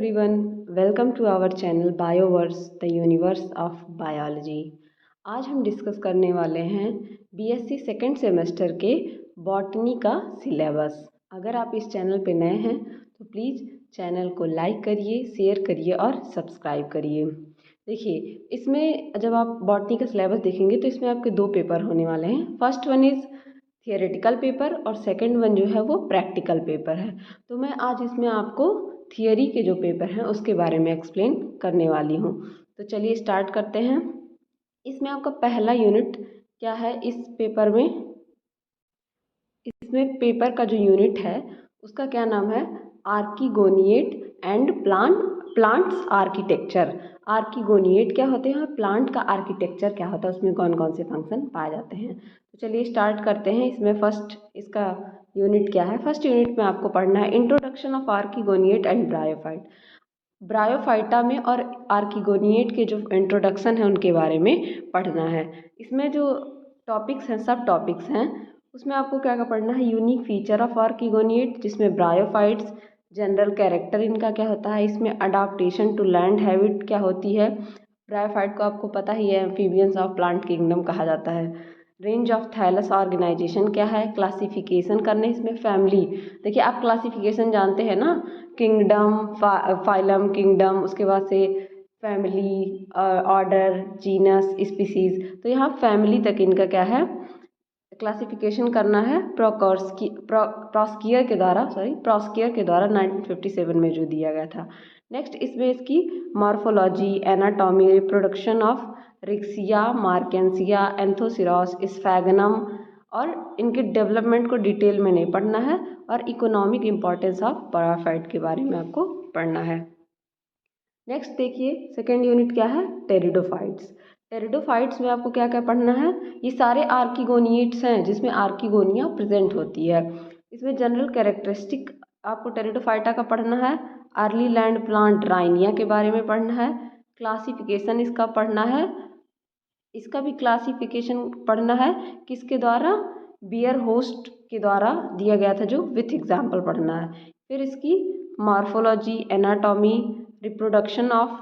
everyone, welcome to our channel Bioverse, the universe of biology। आज हम discuss करने वाले हैं बीएससी सेकेंड सेमेस्टर के बॉटनी का सिलेबस। अगर आप इस चैनल पे नए हैं तो प्लीज़ चैनल को लाइक करिए, शेयर करिए और सब्सक्राइब करिए। देखिए, इसमें जब आप बॉटनी का सिलेबस देखेंगे तो इसमें आपके दो पेपर होने वाले हैं। First one is theoretical paper और सेकंड वन जो है वो प्रैक्टिकल पेपर है। तो मैं आज इसमें आपको थियोरी के जो पेपर हैं उसके बारे में एक्सप्लेन करने वाली हूँ। तो चलिए स्टार्ट करते हैं। इसमें आपका पहला यूनिट क्या है इस पेपर में? इसमें पेपर का जो यूनिट है उसका क्या नाम है? आर्किगोनिएट एंड प्लांट्स आर्किटेक्चर। आर्किगोनिएट क्या होते हैं और प्लांट का आर्किटेक्चर क्या होता है, उसमें कौन कौन से फंक्शन पाए जाते हैं। तो चलिए स्टार्ट करते हैं। इसमें फर्स्ट इसका यूनिट क्या है? फर्स्ट यूनिट में आपको पढ़ना है introduction of archegoniate and bryophyte. Bryophyta में और आर्किगोनिएट के जो इंट्रोडक्शन है उनके बारे में पढ़ना है। इसमें जो टॉपिक्स हैं, सब टॉपिक्स हैं, उसमें आपको क्या क्या पढ़ना है? यूनिक फीचर ऑफ आर्किगोनिएट, जिसमें ब्रायोफाइट्स, जनरल कैरेक्टर इनका क्या होता है, इसमें अडाप्टेशन टू लैंड हैबिट क्या होती है। ब्रायोफाइट को आपको पता ही है एम्फीबियंस ऑफ प्लांट किंगडम कहा जाता है। रेंज ऑफ थैलस ऑर्गेनाइजेशन क्या है, क्लासिफिकेशन करने, इसमें फैमिली। देखिए, आप क्लासिफिकेशन जानते हैं ना, किंगडम, फाइलम, किंगडम, उसके बाद से फैमिली, ऑर्डर, जीनस, स्पीसीज। तो यहाँ फैमिली तक इनका क्या है, क्लासिफिकेशन करना है प्रॉस्कियर के द्वारा 1957 में जो दिया गया था। नेक्स्ट इसमें इसकी morphology, anatomy, reproduction of riccia, marchantia, anthoceros, sphagnum, और इनके डेवलपमेंट को डिटेल में नहीं पढ़ना है। और इकोनॉमिक इम्पोर्टेंस ऑफ ब्रायोफाइट के बारे में आपको पढ़ना है। नेक्स्ट देखिए, सेकेंड यूनिट क्या है? टेरिडोफाइट्स। टेरिडोफाइट्स में आपको क्या क्या पढ़ना है? ये सारे आर्किगोनिएट्स हैं जिसमें आर्किगोनिया प्रेजेंट होती है। इसमें जनरल कैरेक्टरिस्टिक आपको टेरिडोफाइटा का पढ़ना है। अर्ली लैंड प्लांट राइनिया के बारे में पढ़ना है। क्लासिफिकेशन इसका पढ़ना है। इसका भी क्लासिफिकेशन पढ़ना है किसके द्वारा? बियर होस्ट के द्वारा दिया गया था, जो विथ एग्जाम्पल पढ़ना है। फिर इसकी मॉर्फोलॉजी, एनाटॉमी, रिप्रोडक्शन ऑफ,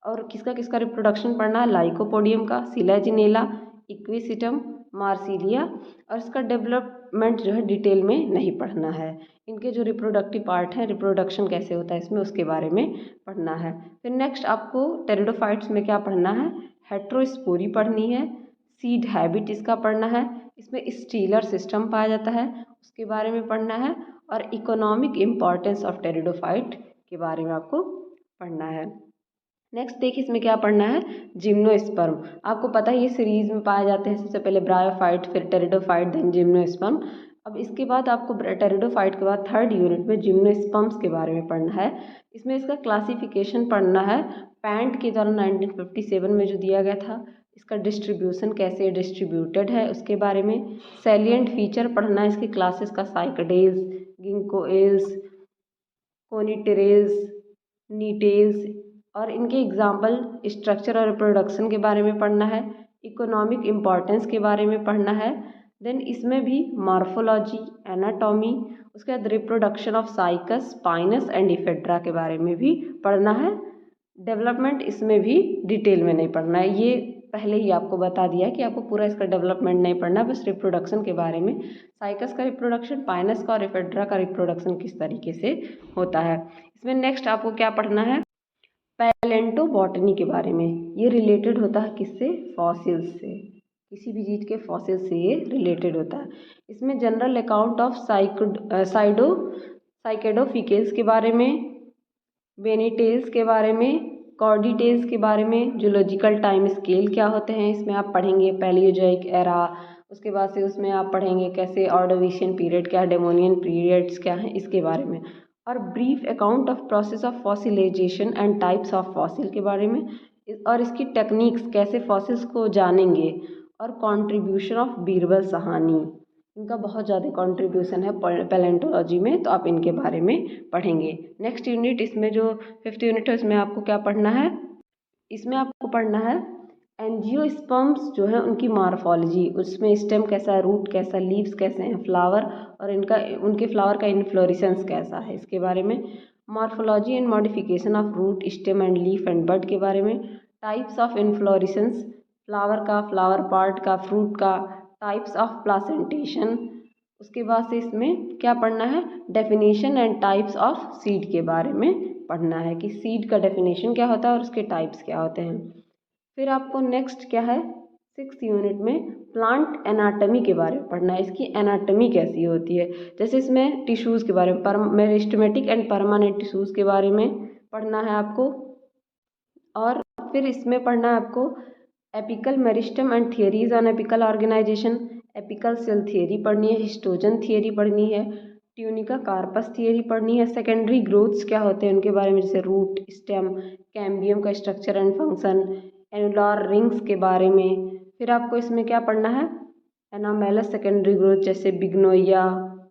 और किसका किसका रिप्रोडक्शन पढ़ना है? लाइकोपोडियम का, सिलाजिनेला, इक्विसिटम, मार्सिलिया। और इसका डेवलपमेंट जो है डिटेल में नहीं पढ़ना है। इनके जो रिप्रोडक्टिव पार्ट हैं, रिप्रोडक्शन कैसे होता है इसमें, उसके बारे में पढ़ना है। फिर नेक्स्ट आपको टेरिडोफाइट्स में क्या पढ़ना है? हेट्रोस्पोरी पढ़नी है। सीड हैबिट इसका पढ़ना है। इसमें स्टीलर सिस्टम पाया जाता है, उसके बारे में पढ़ना है। और इकोनॉमिक इम्पॉर्टेंस ऑफ टेरिडोफाइट के बारे में आपको पढ़ना है। नेक्स्ट देखिए, इसमें क्या पढ़ना है? जिम्नोस्पर्म। आपको पता है ये सीरीज में पाए जाते हैं, सबसे पहले ब्रायोफाइट, फिर टेरिडोफाइट, देन जिम्नोस्पर्म। अब इसके बाद आपको टेरिडोफाइट के बाद थर्ड यूनिट में जिम्नोस्पर्म्स के बारे में पढ़ना है। इसमें इसका क्लासिफिकेशन पढ़ना है। पैंट के द्वारा 1957 में जो दिया गया था, इसका डिस्ट्रीब्यूशन कैसे डिस्ट्रीब्यूटेड है उसके बारे में। सैलिएंट फीचर पढ़ना है इसकी क्लासेस का, साइकडेल्स, गिंकोएल्स, कोनिटेरेल्स, नीटेल्स, और इनके एग्जाम्पल, स्ट्रक्चर और रिप्रोडक्शन के बारे में पढ़ना है। इकोनॉमिक इम्पॉर्टेंस के बारे में पढ़ना है। देन इसमें भी मॉर्फोलॉजी, एनाटॉमी, उसके बाद reproduction of cycas, spinous and ephedra के बारे में भी पढ़ना है। डेवलपमेंट इसमें भी डिटेल में नहीं पढ़ना है, ये पहले ही आपको बता दिया कि आपको पूरा इसका डेवलपमेंट नहीं पढ़ना, बस रिप्रोडक्शन के बारे में, साइकस का रिप्रोडक्शन, पाइनस का और इफेड्रा का रिप्रोडक्शन किस तरीके से होता है। इसमें नेक्स्ट आपको क्या पढ़ना है? पैलेंटोबॉटनी के बारे में। ये रिलेटेड होता है किससे? फॉसिल्स से। किसी भी चीज़ के फॉसिल से ये रिलेटेड होता है। इसमें जनरल अकाउंट ऑफ साइकेडोफिकेल्स के बारे में, बेनीटेल्स के बारे में, कॉर्डिटेल्स के बारे में, जूलॉजिकल टाइम स्केल क्या होते हैं इसमें आप पढ़ेंगे, पैलियोजोइक एरा, उसके बाद से उसमें आप पढ़ेंगे कैसे ऑर्डोविशियन पीरियड क्या है, डेमोनियन पीरियड्स क्या हैं, इसके बारे में। और brief account of process of fossilisation and types of fossil के बारे में, और इसकी टेक्निक्स कैसे फॉसिल्स को जानेंगे। और कंट्रीब्यूशन ऑफ बीरबल साहनी, इनका बहुत ज़्यादा कंट्रीब्यूशन है पैलेंटोलॉजी में, तो आप इनके बारे में पढ़ेंगे। नेक्स्ट यूनिट, इसमें जो फिफ्थ यूनिट है इसमें आपको क्या पढ़ना है? इसमें आपको पढ़ना है एंजियोस्पर्म्स जो है उनकी मॉर्फोलॉजी, उसमें स्टेम कैसा है, रूट कैसा, लीव्स कैसे हैं, फ्लावर, और इनका उनके फ्लावर का इन्फ्लोरेसेंस कैसा है, इसके बारे में। Morphology and modification of root, stem and leaf and bud के बारे में, टाइप्स ऑफ इन्फ्लोरेसेंस, फ्लावर का, फ्लावर पार्ट का, फ्रूट का, टाइप्स ऑफ प्लासेंटेशन। उसके बाद से इसमें क्या पढ़ना है, definition and types of seed के बारे में पढ़ना है कि सीड का डेफिनेशन क्या होता है और उसके टाइप्स क्या होते हैं। फिर आपको नेक्स्ट क्या है, 6th यूनिट में प्लांट एनाटमी के बारे में पढ़ना है, इसकी एनाटमी कैसी होती है। जैसे इसमें टिश्यूज़ के बारे में, मेरिस्टेमेटिक एंड परमानेंट टिश्यूज़ के बारे में पढ़ना है आपको। और फिर इसमें पढ़ना है आपको apical meristem and theories on apical organization, apical cell theory पढ़नी है, हिस्टोजन थियरी पढ़नी है, ट्यूनिका कार्पस थियरी पढ़नी है, सेकेंडरी ग्रोथ्स क्या होते हैं उनके बारे में, जैसे रूट, स्टेम, कैम्बियम का structure and function, annular rings के बारे में। फिर आपको इसमें क्या पढ़ना है, एनामेलस सेकेंडरी ग्रोथ, जैसे बिग्नोइया,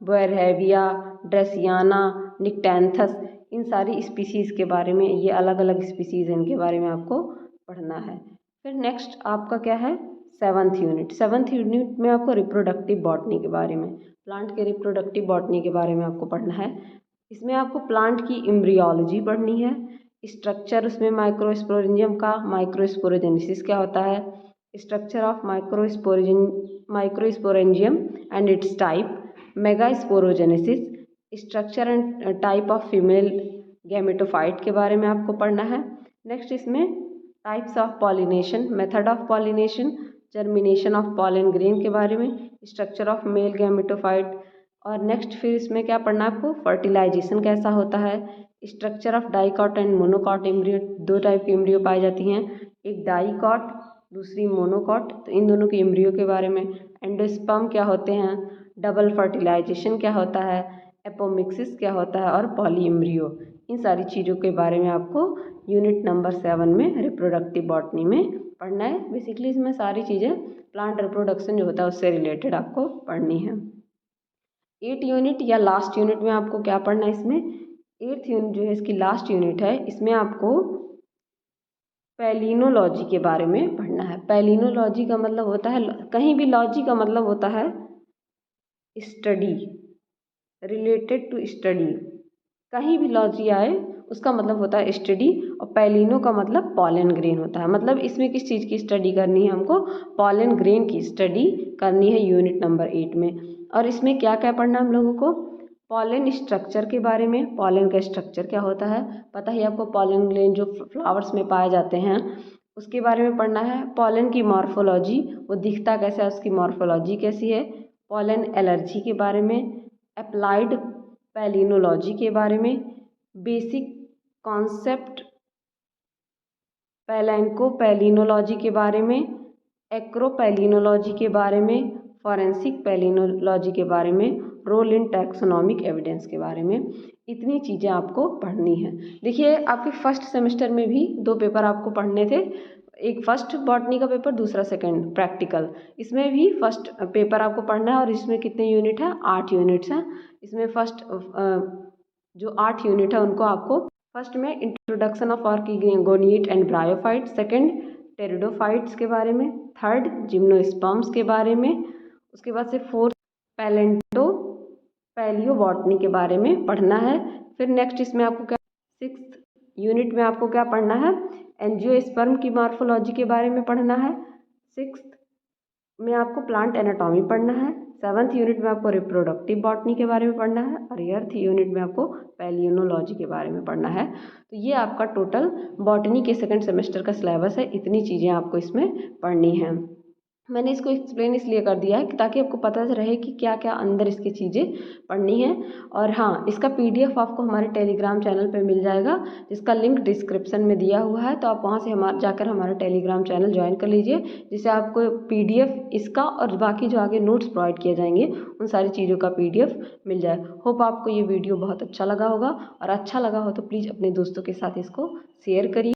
बोएरहेविया, ड्रेसियाना, निक्टेंथस, इन सारी स्पीसीज़ के बारे में, ये अलग अलग स्पीसीज़ हैं, इनके बारे में आपको पढ़ना है। फिर नेक्स्ट आपका क्या है, 7th यूनिट। 7th यूनिट में आपको रिप्रोडक्टिव बॉटनी के बारे में, प्लांट के रिप्रोडक्टिव बॉटनी के बारे में आपको पढ़ना है। इसमें आपको प्लांट की एम्ब्रियोलॉजी पढ़नी है, स्ट्रक्चर उसमें माइक्रोस्पोरेंजियम का, माइक्रोस्पोरोजेनेसिस क्या होता है, structure of microsporangium and it's type, megasporogenesis, structure and type of female gametophyte के बारे में आपको पढ़ना है। नेक्स्ट इसमें types of pollination, method of pollination, germination of pollen grain के बारे में, स्ट्रक्चर ऑफ मेल गैमेटोफाइट। और नेक्स्ट फिर इसमें क्या पढ़ना है आपको, फर्टिलाइजेशन कैसा होता है, structure of dicot and monocot embryo, 2 type की एम्ब्रियो पाई जाती हैं, एक डाइकॉट दूसरी मोनोकॉट, तो इन दोनों के एम्ब्रियो के बारे में, एंडोस्पर्म क्या होते हैं, डबल फर्टिलाइजेशन क्या होता है, एपोमिक्सिस क्या होता है, और पॉली एम्ब्रियो, इन सारी चीज़ों के बारे में आपको यूनिट नंबर 7 में रिप्रोडक्टिव बॉटनी में पढ़ना है। बेसिकली इसमें सारी चीज़ें प्लांट रिप्रोडक्शन जो होता है उससे रिलेटेड आपको पढ़नी है। 8 यूनिट या लास्ट यूनिट में आपको क्या पढ़ना है, इसमें 8th यूनिट जो है इसकी लास्ट यूनिट है, इसमें आपको पैलिनोलॉजी के बारे में पढ़ना है। पैलिनोलॉजी का मतलब होता है, कहीं भी लॉजी का मतलब होता है स्टडी, रिलेटेड टू स्टडी, कहीं भी लॉजी आए उसका मतलब होता है स्टडी। और पैलिनो का मतलब पॉलन ग्रेन होता है, मतलब इसमें किस चीज़ की स्टडी करनी है हमको, पॉलन ग्रेन की स्टडी करनी है यूनिट नंबर 8 में। और इसमें क्या क्या पढ़ना हम लोगों को, पॉलन स्ट्रक्चर के बारे में, पॉलन का स्ट्रक्चर क्या होता है पता ही आपको, पॉलन ग्रेन जो फ्लावर्स में पाए जाते हैं उसके बारे में पढ़ना है। पॉलन की मॉर्फोलॉजी, वो दिखता कैसा है, उसकी मॉर्फोलॉजी कैसी है। पॉलन एलर्जी के बारे में, अप्लाइड पैलिनोलॉजी के बारे में, बेसिक कॉन्सेप्ट पैलिनोलॉजी के बारे में, एक्रोपैलिनोलॉजी के बारे में, फॉरेंसिक पैलिनोलॉजी के बारे में, रोल इन टैक्सोनॉमिक एविडेंस के बारे में। इतनी चीज़ें आपको पढ़नी है। देखिए आपके फर्स्ट सेमेस्टर में भी 2 पेपर आपको पढ़ने थे, एक फर्स्ट बॉटनी का पेपर, दूसरा सेकंड प्रैक्टिकल। इसमें भी फर्स्ट पेपर आपको पढ़ना है और इसमें कितने यूनिट है, 8 यूनिट्स हैं। इसमें फर्स्ट जो 8 यूनिट है उनको आपको फर्स्ट में introduction of archegoniate and bryophyte, second pteridophytes के बारे में, थर्ड जिम्नोस्पर्म्स के बारे में, उसके बाद से फोर्थ पैलियोबॉटनी के बारे में पढ़ना है। फिर नेक्स्ट इसमें आपको क्या, 6th यूनिट में आपको क्या पढ़ना है, एंजियोस्पर्म की मॉर्फोलॉजी के बारे में पढ़ना है। 6th में आपको प्लांट एनाटॉमी पढ़ना है। 7th यूनिट में आपको रिप्रोडक्टिव बॉटनी के बारे में पढ़ना है और 8th यूनिट में आपको पैलियोनोलॉजी के बारे में पढ़ना है। तो ये आपका टोटल बॉटनी के सेकंड सेमेस्टर का सिलेबस है, इतनी चीज़ें आपको इसमें पढ़नी है। मैंने इसको एक्सप्लेन इसलिए कर दिया है कि ताकि आपको पता रहे कि क्या क्या अंदर इसकी चीज़ें पढ़नी है। और हाँ, इसका PDF आपको हमारे टेलीग्राम चैनल पे मिल जाएगा, जिसका लिंक डिस्क्रिप्शन में दिया हुआ है, तो आप वहाँ से जाकर हमारा टेलीग्राम चैनल ज्वाइन कर लीजिए, जिससे आपको PDF इसका और बाकी जो आगे नोट्स प्रोवाइड किए जाएंगे उन सारी चीज़ों का PDF मिल जाए। होप आपको ये वीडियो बहुत अच्छा लगा होगा, और अच्छा लगा हो तो प्लीज़ अपने दोस्तों के साथ इसको शेयर करिए।